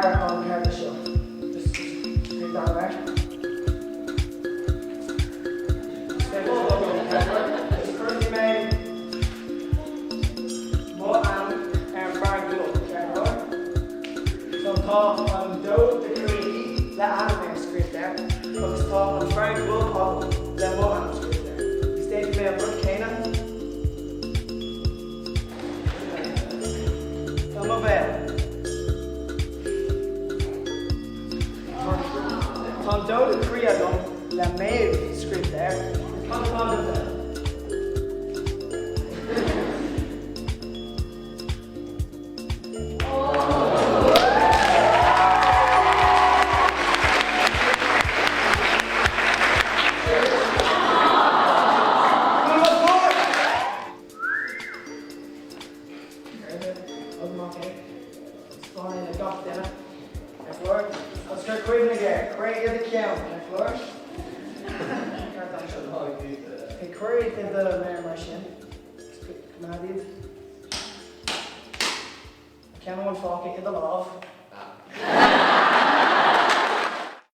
bar on the the show. Just take that back. It's currently made more and brand new. So talk on dough the cream, let anime script there. But talk on brand new of the more script there. You stay to me a good Canaan. Come bell. Con do the Korea dom la mail script there. Come on the bell. Create in the mayor machine. Commanded. Can one talk in the love.